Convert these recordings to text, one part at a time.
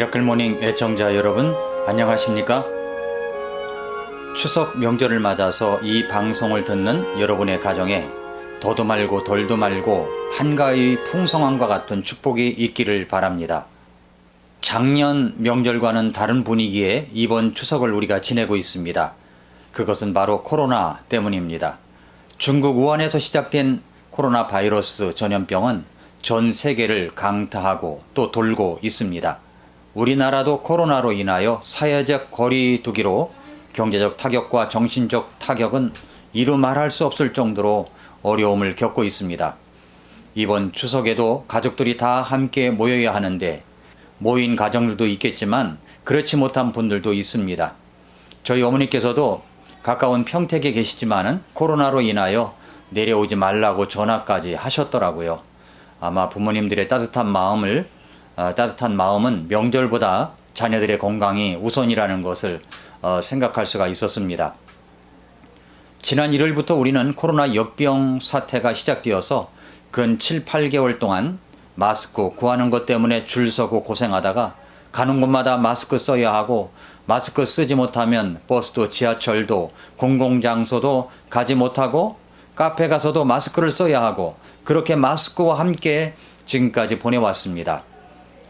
미라클 모닝 애청자 여러분, 안녕하십니까? 추석 명절을 맞아서 이 방송을 듣는 여러분의 가정에 더도 말고 덜도 말고 한가위 풍성함과 같은 축복이 있기를 바랍니다. 작년 명절과는 다른 분위기에 이번 추석을 우리가 지내고 있습니다. 그것은 바로 코로나 때문입니다. 중국 우한에서 시작된 코로나 바이러스 전염병은 전 세계를 강타하고 또 돌고 있습니다. 우리나라도 코로나로 인하여 사회적 거리 두기로 경제적 타격과 정신적 타격은 이루 말할 수 없을 정도로 어려움을 겪고 있습니다. 이번 추석에도 가족들이 다 함께 모여야 하는데 모인 가정들도 있겠지만 그렇지 못한 분들도 있습니다. 저희 어머니께서도 가까운 평택에 계시지만은 코로나로 인하여 내려오지 말라고 전화까지 하셨더라고요. 아마 부모님들의 따뜻한 마음은 명절보다 자녀들의 건강이 우선이라는 것을 생각할 수가 있었습니다. 지난 1월부터 우리는 코로나 역병 사태가 시작되어서 근 7, 8개월 동안 마스크 구하는 것 때문에 줄 서고 고생하다가 가는 곳마다 마스크 써야 하고 마스크 쓰지 못하면 버스도 지하철도 공공장소도 가지 못하고 카페 가서도 마스크를 써야 하고 그렇게 마스크와 함께 지금까지 보내왔습니다.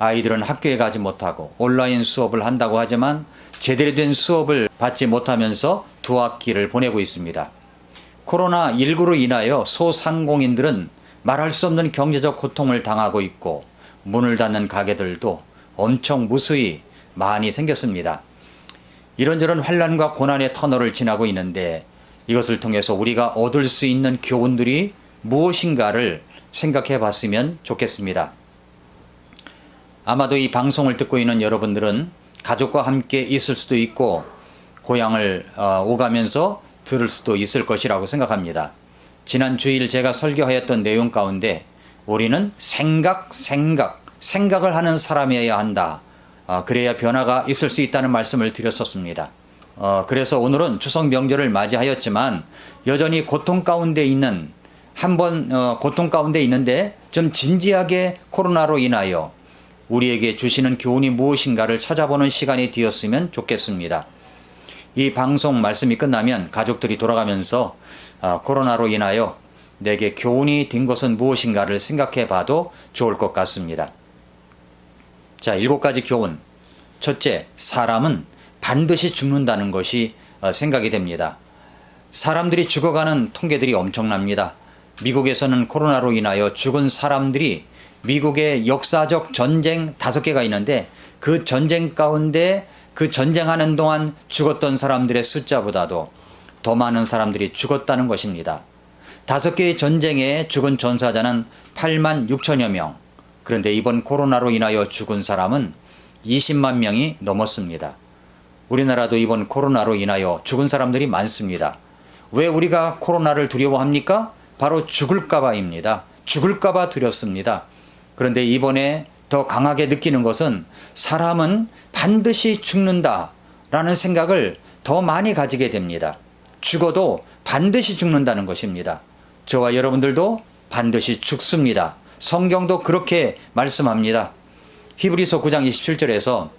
아이들은 학교에 가지 못하고 온라인 수업을 한다고 하지만 제대로 된 수업을 받지 못하면서 두 학기를 보내고 있습니다. 코로나19로 인하여 소상공인들은 말할 수 없는 경제적 고통을 당하고 있고 문을 닫는 가게들도 엄청 무수히 많이 생겼습니다. 이런저런 환난과 고난의 터널을 지나고 있는데 이것을 통해서 우리가 얻을 수 있는 교훈들이 무엇인가를 생각해 봤으면 좋겠습니다. 아마도 이 방송을 듣고 있는 여러분들은 가족과 함께 있을 수도 있고 고향을 오가면서 들을 수도 있을 것이라고 생각합니다. 지난 주일 제가 설교하였던 내용 가운데 우리는 생각을 하는 사람이어야 한다. 그래야 변화가 있을 수 있다는 말씀을 드렸었습니다. 그래서 오늘은 추석 명절을 맞이하였지만 여전히 고통 가운데 있는데 좀 진지하게 코로나로 인하여 우리에게 주시는 교훈이 무엇인가를 찾아보는 시간이 되었으면 좋겠습니다. 이 방송 말씀이 끝나면 가족들이 돌아가면서 코로나로 인하여 내게 교훈이 된 것은 무엇인가를 생각해 봐도 좋을 것 같습니다. 자, 7가지 교훈. 첫째, 사람은 반드시 죽는다는 것이 생각이 됩니다. 사람들이 죽어가는 통계들이 엄청납니다. 미국에서는 코로나로 인하여 죽은 사람들이 미국의 역사적 전쟁 5개가 있는데 그 전쟁 가운데 그 전쟁하는 동안 죽었던 사람들의 숫자보다도 더 많은 사람들이 죽었다는 것입니다. 5개의 전쟁에 죽은 전사자는 8만 6천여 명. 그런데 이번 코로나로 인하여 죽은 사람은 20만 명이 넘었습니다. 우리나라도 이번 코로나로 인하여 죽은 사람들이 많습니다. 왜 우리가 코로나를 두려워합니까? 바로 죽을까봐입니다. 죽을까봐 두렵습니다. 그런데 이번에 더 강하게 느끼는 것은 사람은 반드시 죽는다라는 생각을 더 많이 가지게 됩니다. 죽어도 반드시 죽는다는 것입니다. 저와 여러분들도 반드시 죽습니다. 성경도 그렇게 말씀합니다. 히브리서 9장 27절에서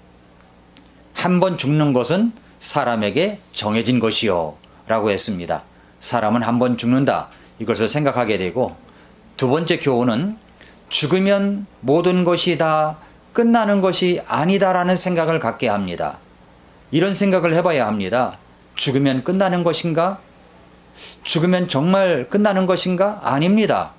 한 번 죽는 것은 사람에게 정해진 것이요 라고 했습니다. 사람은 한 번 죽는다. 이것을 생각하게 되고 두 번째 교훈은 죽으면 모든 것이 다 끝나는 것이 아니다라는 생각을 갖게 합니다. 이런 생각을 해봐야 합니다. 죽으면 끝나는 것인가? 죽으면 정말 끝나는 것인가? 아닙니다.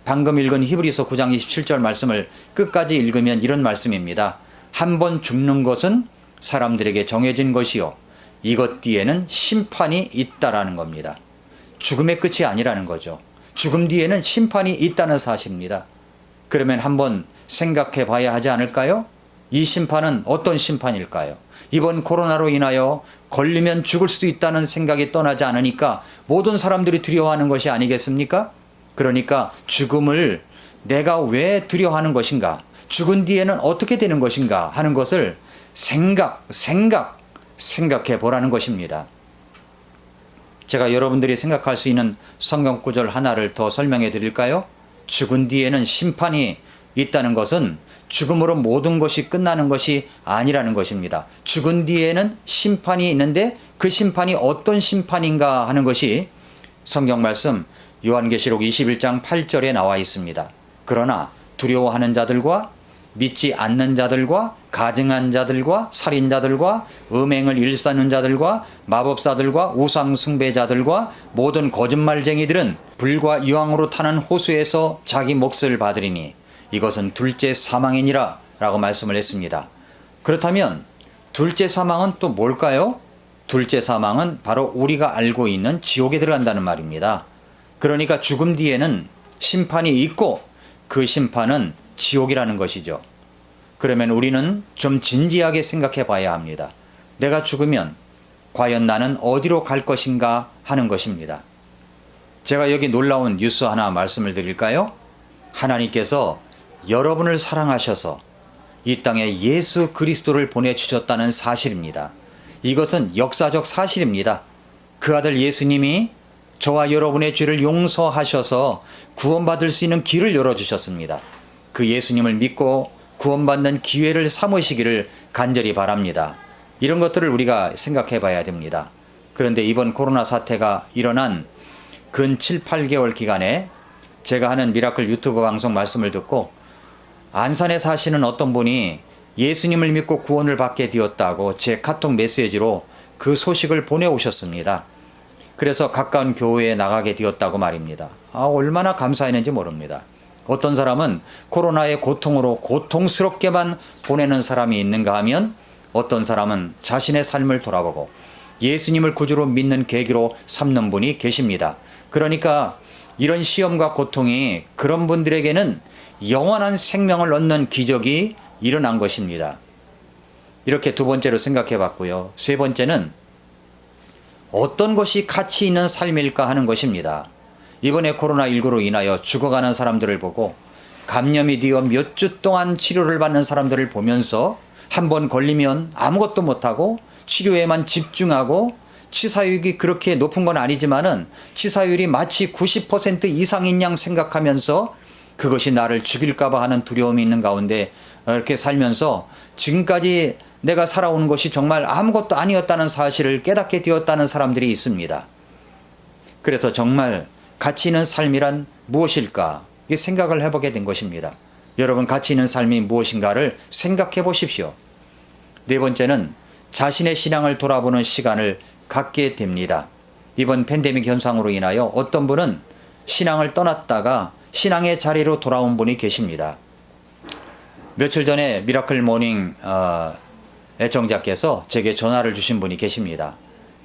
방금 읽은 히브리서 9장 27절 말씀을 끝까지 읽으면 이런 말씀입니다. 한 번 죽는 것은 사람들에게 정해진 것이요. 이것 뒤에는 심판이 있다라는 겁니다. 죽음의 끝이 아니라는 거죠. 죽음 뒤에는 심판이 있다는 사실입니다. 그러면 한번 생각해 봐야 하지 않을까요? 이 심판은 어떤 심판일까요? 이번 코로나로 인하여 걸리면 죽을 수도 있다는 생각이 떠나지 않으니까 모든 사람들이 두려워하는 것이 아니겠습니까? 그러니까 죽음을 내가 왜 두려워하는 것인가? 죽은 뒤에는 어떻게 되는 것인가? 하는 것을 생각해 보라는 것입니다. 제가 여러분들이 생각할 수 있는 성경 구절 하나를 더 설명해 드릴까요? 죽은 뒤에는 심판이 있다는 것은 죽음으로 모든 것이 끝나는 것이 아니라는 것입니다. 죽은 뒤에는 심판이 있는데 그 심판이 어떤 심판인가 하는 것이 성경 말씀 요한계시록 21장 8절에 나와 있습니다. 그러나 두려워하는 자들과 믿지 않는 자들과 가증한 자들과 살인자들과 음행을 일삼는 자들과 마법사들과 우상 숭배자들과 모든 거짓말쟁이들은 불과 유황으로 타는 호수에서 자기 몫을 받으리니 이것은 둘째 사망이니라 라고 말씀을 했습니다. 그렇다면 둘째 사망은 또 뭘까요? 둘째 사망은 바로 우리가 알고 있는 지옥에 들어간다는 말입니다. 그러니까 죽음 뒤에는 심판이 있고 그 심판은 지옥이라는 것이죠. 그러면 우리는 좀 진지하게 생각해 봐야 합니다. 내가 죽으면 과연 나는 어디로 갈 것인가 하는 것입니다. 제가 여기 놀라운 뉴스 하나 말씀을 드릴까요? 하나님께서 여러분을 사랑하셔서 이 땅에 예수 그리스도를 보내주셨다는 사실입니다. 이것은 역사적 사실입니다. 그 아들 예수님이 저와 여러분의 죄를 용서하셔서 구원받을 수 있는 길을 열어주셨습니다. 그 예수님을 믿고 구원받는 기회를 삼으시기를 간절히 바랍니다. 이런 것들을 우리가 생각해 봐야 됩니다. 그런데 이번 코로나 사태가 일어난 근 7, 8개월 기간에 제가 하는 미라클 유튜브 방송 말씀을 듣고 안산에 사시는 어떤 분이 예수님을 믿고 구원을 받게 되었다고 제 카톡 메시지로 그 소식을 보내오셨습니다. 그래서 가까운 교회에 나가게 되었다고 말입니다. 얼마나 감사했는지 모릅니다. 어떤 사람은 코로나의 고통으로 고통스럽게만 보내는 사람이 있는가 하면 어떤 사람은 자신의 삶을 돌아보고 예수님을 구주로 믿는 계기로 삼는 분이 계십니다. 그러니까 이런 시험과 고통이 그런 분들에게는 영원한 생명을 얻는 기적이 일어난 것입니다. 이렇게 두 번째로 생각해 봤고요. 세 번째는 어떤 것이 가치 있는 삶일까 하는 것입니다. 이번에 코로나19로 인하여 죽어가는 사람들을 보고 감염이 되어 몇 주 동안 치료를 받는 사람들을 보면서 한 번 걸리면 아무것도 못하고 치료에만 집중하고 치사율이 그렇게 높은 건 아니지만은 치사율이 마치 90% 이상인 양 생각하면서 그것이 나를 죽일까봐 하는 두려움이 있는 가운데 이렇게 살면서 지금까지 내가 살아온 것이 정말 아무것도 아니었다는 사실을 깨닫게 되었다는 사람들이 있습니다. 그래서 정말 가치 있는 삶이란 무엇일까? 이게 생각을 해보게 된 것입니다. 여러분 가치 있는 삶이 무엇인가를 생각해 보십시오. 네 번째는 자신의 신앙을 돌아보는 시간을 갖게 됩니다. 이번 팬데믹 현상으로 인하여 어떤 분은 신앙을 떠났다가 신앙의 자리로 돌아온 분이 계십니다. 며칠 전에 미라클 모닝 애청자께서 제게 전화를 주신 분이 계십니다.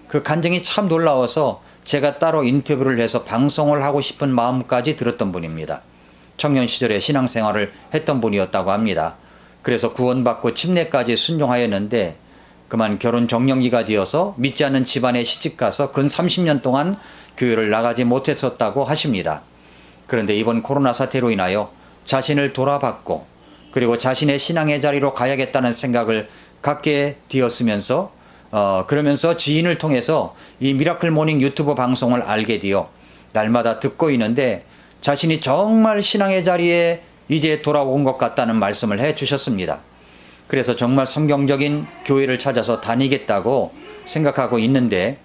그 간증이 참 놀라워서 제가 따로 인터뷰를 해서 방송을 하고 싶은 마음까지 들었던 분입니다. 청년 시절에 신앙생활을 했던 분이었다고 합니다. 그래서 구원받고 침례까지 순종하였는데 그만 결혼 정년기가 되어서 믿지 않는 집안에 시집가서 근 30년 동안 교회를 나가지 못했었다고 하십니다. 그런데 이번 코로나 사태로 인하여 자신을 돌아봤고 그리고 자신의 신앙의 자리로 가야겠다는 생각을 갖게 되었으면서 그러면서 지인을 통해서 이 미라클 모닝 유튜브 방송을 알게 되어 날마다 듣고 있는데 자신이 정말 신앙의 자리에 이제 돌아온 것 같다는 말씀을 해 주셨습니다. 그래서 정말 성경적인 교회를 찾아서 다니겠다고 생각하고 있는데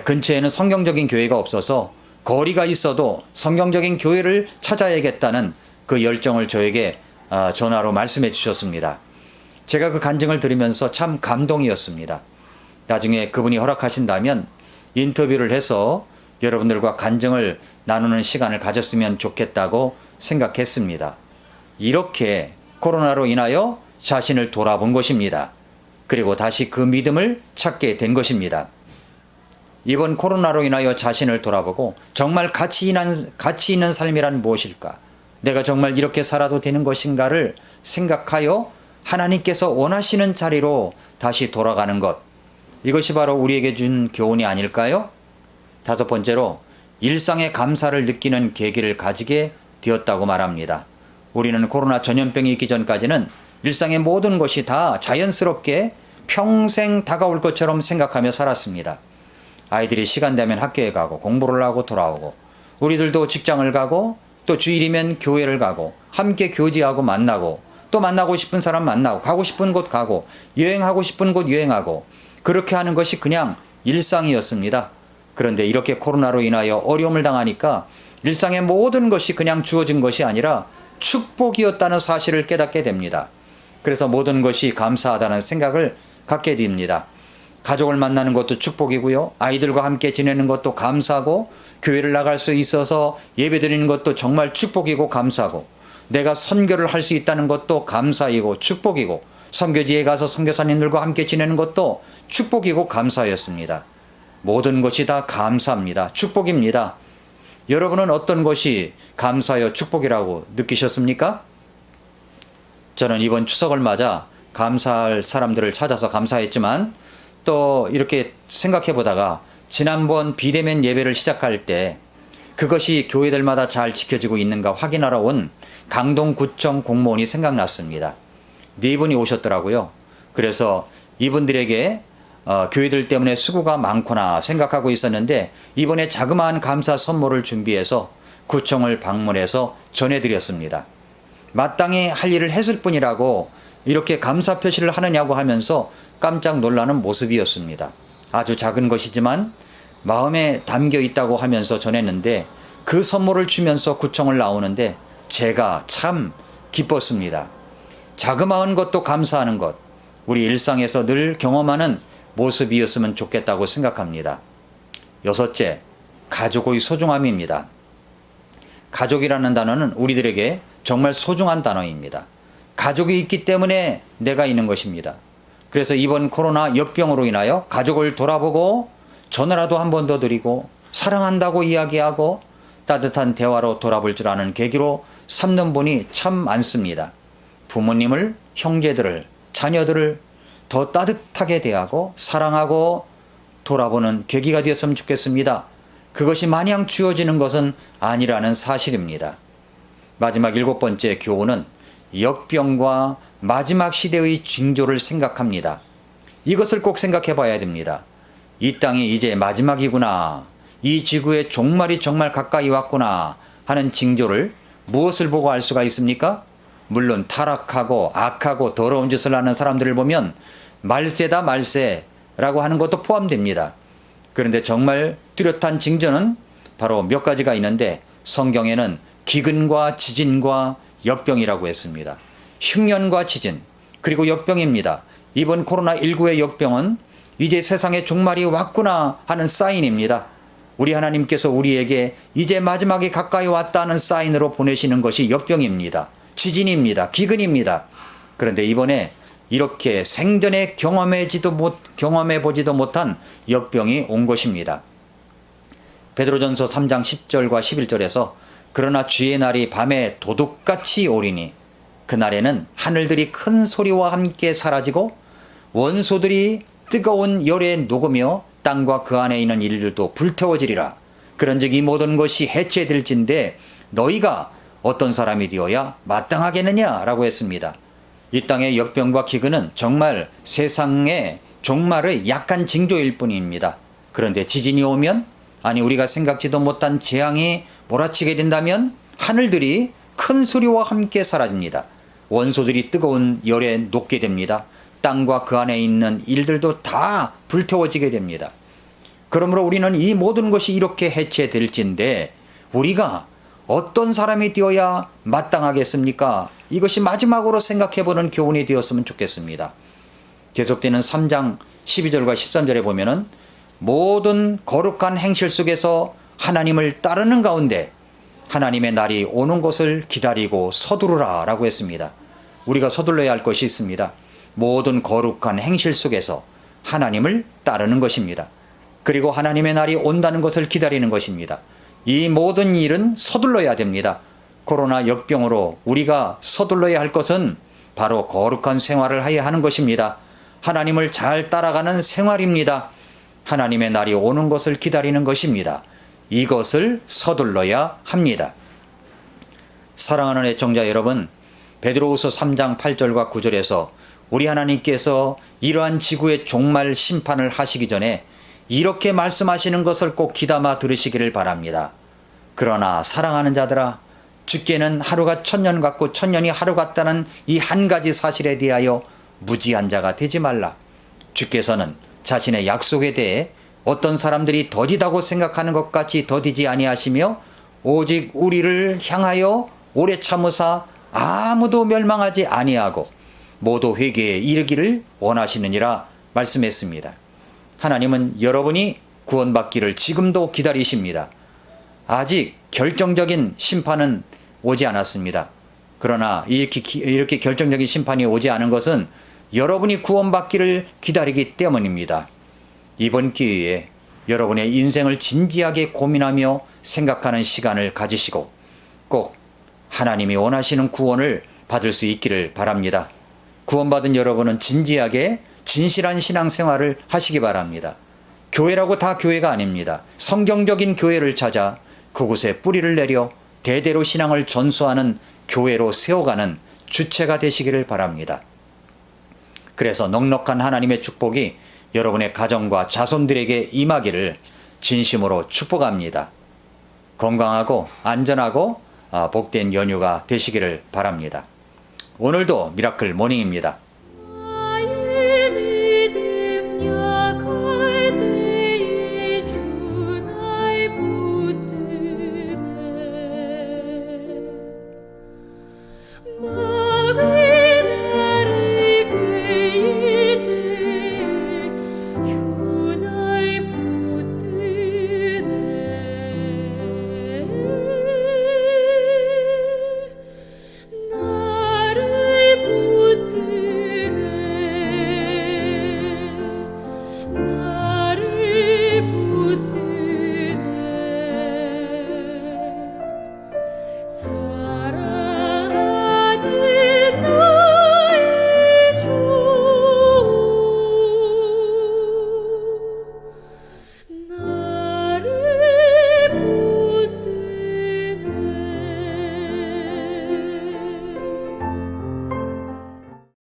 근처에는 성경적인 교회가 없어서 거리가 있어도 성경적인 교회를 찾아야겠다는 그 열정을 저에게 전화로 말씀해 주셨습니다. 제가 그 간증을 들으면서 참 감동이었습니다. 나중에 그분이 허락하신다면 인터뷰를 해서 여러분들과 간증을 나누는 시간을 가졌으면 좋겠다고 생각했습니다. 이렇게 코로나로 인하여 자신을 돌아본 것입니다. 그리고 다시 그 믿음을 찾게 된 것입니다. 이번 코로나로 인하여 자신을 돌아보고 정말 가치 있는 삶이란 무엇일까? 내가 정말 이렇게 살아도 되는 것인가를 생각하여 하나님께서 원하시는 자리로 다시 돌아가는 것. 이것이 바로 우리에게 준 교훈이 아닐까요? 다섯 번째로 일상의 감사를 느끼는 계기를 가지게 되었다고 말합니다. 우리는 코로나 전염병이 있기 전까지는 일상의 모든 것이 다 자연스럽게 평생 다가올 것처럼 생각하며 살았습니다. 아이들이 시간 되면 학교에 가고 공부를 하고 돌아오고 우리들도 직장을 가고 또 주일이면 교회를 가고 함께 교제하고 만나고 또 만나고 싶은 사람 만나고, 가고 싶은 곳 가고, 여행하고 싶은 곳 여행하고, 그렇게 하는 것이 그냥 일상이었습니다. 그런데 이렇게 코로나로 인하여 어려움을 당하니까 일상의 모든 것이 그냥 주어진 것이 아니라 축복이었다는 사실을 깨닫게 됩니다. 그래서 모든 것이 감사하다는 생각을 갖게 됩니다. 가족을 만나는 것도 축복이고요. 아이들과 함께 지내는 것도 감사하고, 교회를 나갈 수 있어서 예배드리는 것도 정말 축복이고 감사하고, 내가 선교를 할 수 있다는 것도 감사이고 축복이고, 선교지에 가서 선교사님들과 함께 지내는 것도 축복이고 감사였습니다. 모든 것이 다 감사합니다. 축복입니다. 여러분은 어떤 것이 감사여 축복이라고 느끼셨습니까? 저는 이번 추석을 맞아 감사할 사람들을 찾아서 감사했지만, 또 이렇게 생각해 보다가 지난번 비대면 예배를 시작할 때 그것이 교회들마다 잘 지켜지고 있는가 확인하러 온 강동구청 공무원이 생각났습니다. 네 분이 오셨더라고요. 그래서 이분들에게 교회들 때문에 수고가 많구나 생각하고 있었는데, 이번에 자그마한 감사 선물을 준비해서 구청을 방문해서 전해드렸습니다. 마땅히 할 일을 했을 뿐이라고 이렇게 감사 표시를 하느냐고 하면서 깜짝 놀라는 모습이었습니다. 아주 작은 것이지만 마음에 담겨 있다고 하면서 전했는데, 그 선물을 주면서 구청을 나오는데 제가 참 기뻤습니다. 자그마한 것도 감사하는 것, 우리 일상에서 늘 경험하는 모습이었으면 좋겠다고 생각합니다. 여섯째, 가족의 소중함입니다. 가족이라는 단어는 우리들에게 정말 소중한 단어입니다. 가족이 있기 때문에 내가 있는 것입니다. 그래서 이번 코로나 역병으로 인하여 가족을 돌아보고 전화라도 한 번 더 드리고 사랑한다고 이야기하고 따뜻한 대화로 돌아볼 줄 아는 계기로 삼는 분이 참 많습니다. 부모님을, 형제들을, 자녀들을 더 따뜻하게 대하고 사랑하고 돌아보는 계기가 되었으면 좋겠습니다. 그것이 마냥 주어지는 것은 아니라는 사실입니다. 마지막 7번째 교훈은 역병과 마지막 시대의 징조를 생각합니다. 이것을 꼭 생각해 봐야 됩니다. 이 땅이 이제 마지막이구나, 이 지구의 종말이 정말 가까이 왔구나 하는 징조를 무엇을 보고 알 수가 있습니까? 물론 타락하고 악하고 더러운 짓을 하는 사람들을 보면 말세다 말세라고 하는 것도 포함됩니다. 그런데 정말 뚜렷한 징조는 바로 몇 가지가 있는데, 성경에는 기근과 지진과 역병이라고 했습니다. 흉년과 지진, 그리고 역병입니다. 이번 코로나19의 역병은 이제 세상의 종말이 왔구나 하는 사인입니다. 우리 하나님께서 우리에게 이제 마지막이 가까이 왔다는 사인으로 보내시는 것이 역병입니다. 지진입니다. 기근입니다. 그런데 이번에 이렇게 생전에 경험해보지도 못한 역병이 온 것입니다. 베드로전서 3장 10절과 11절에서 그러나 주의 날이 밤에 도둑같이 오리니 그날에는 하늘들이 큰 소리와 함께 사라지고 원소들이 뜨거운 열에 녹으며 땅과 그 안에 있는 일들도 불태워지리라. 그런즉 이 모든 것이 해체될진데 너희가 어떤 사람이 되어야 마땅하겠느냐라고 했습니다. 이 땅의 역병과 기근은 정말 세상의 종말의 약한 징조일 뿐입니다. 그런데 지진이 오면, 아니 우리가 생각지도 못한 재앙이 몰아치게 된다면 하늘들이 큰 소리와 함께 사라집니다. 원소들이 뜨거운 열에 녹게 됩니다. 땅과 그 안에 있는 일들도 다 불태워지게 됩니다. 그러므로 우리는 이 모든 것이 이렇게 해체될진데 우리가 어떤 사람이 되어야 마땅하겠습니까? 이것이 마지막으로 생각해보는 교훈이 되었으면 좋겠습니다. 계속되는 3장 12절과 13절에 보면은 모든 거룩한 행실 속에서 하나님을 따르는 가운데 하나님의 날이 오는 것을 기다리고 서두르라 라고 했습니다. 우리가 서둘러야 할 것이 있습니다. 모든 거룩한 행실 속에서 하나님을 따르는 것입니다. 그리고 하나님의 날이 온다는 것을 기다리는 것입니다. 이 모든 일은 서둘러야 됩니다. 코로나 역병으로 우리가 서둘러야 할 것은 바로 거룩한 생활을 해야 하는 것입니다. 하나님을 잘 따라가는 생활입니다. 하나님의 날이 오는 것을 기다리는 것입니다. 이것을 서둘러야 합니다. 사랑하는 애청자 여러분, 베드로후서 3장 8절과 9절에서 우리 하나님께서 이러한 지구의 종말 심판을 하시기 전에 이렇게 말씀하시는 것을 꼭 귀담아 들으시기를 바랍니다. 그러나 사랑하는 자들아, 주께는 하루가 천년 같고 천년이 하루 같다는 이 한 가지 사실에 대하여 무지한 자가 되지 말라. 주께서는 자신의 약속에 대해 어떤 사람들이 더디다고 생각하는 것 같이 더디지 아니하시며 오직 우리를 향하여 오래 참으사 아무도 멸망하지 아니하고 모두 회개에 이르기를 원하시느니라 말씀했습니다. 하나님은 여러분이 구원받기를 지금도 기다리십니다. 아직 결정적인 심판은 오지 않았습니다. 그러나 이렇게 결정적인 심판이 오지 않은 것은 여러분이 구원받기를 기다리기 때문입니다. 이번 기회에 여러분의 인생을 진지하게 고민하며 생각하는 시간을 가지시고 꼭 하나님이 원하시는 구원을 받을 수 있기를 바랍니다. 구원받은 여러분은 진지하게 진실한 신앙생활을 하시기 바랍니다. 교회라고 다 교회가 아닙니다. 성경적인 교회를 찾아 그곳에 뿌리를 내려 대대로 신앙을 전수하는 교회로 세워가는 주체가 되시기를 바랍니다. 그래서 넉넉한 하나님의 축복이 여러분의 가정과 자손들에게 임하기를 진심으로 축복합니다. 건강하고 안전하고 복된 연휴가 되시기를 바랍니다. 오늘도 미라클 모닝입니다. 주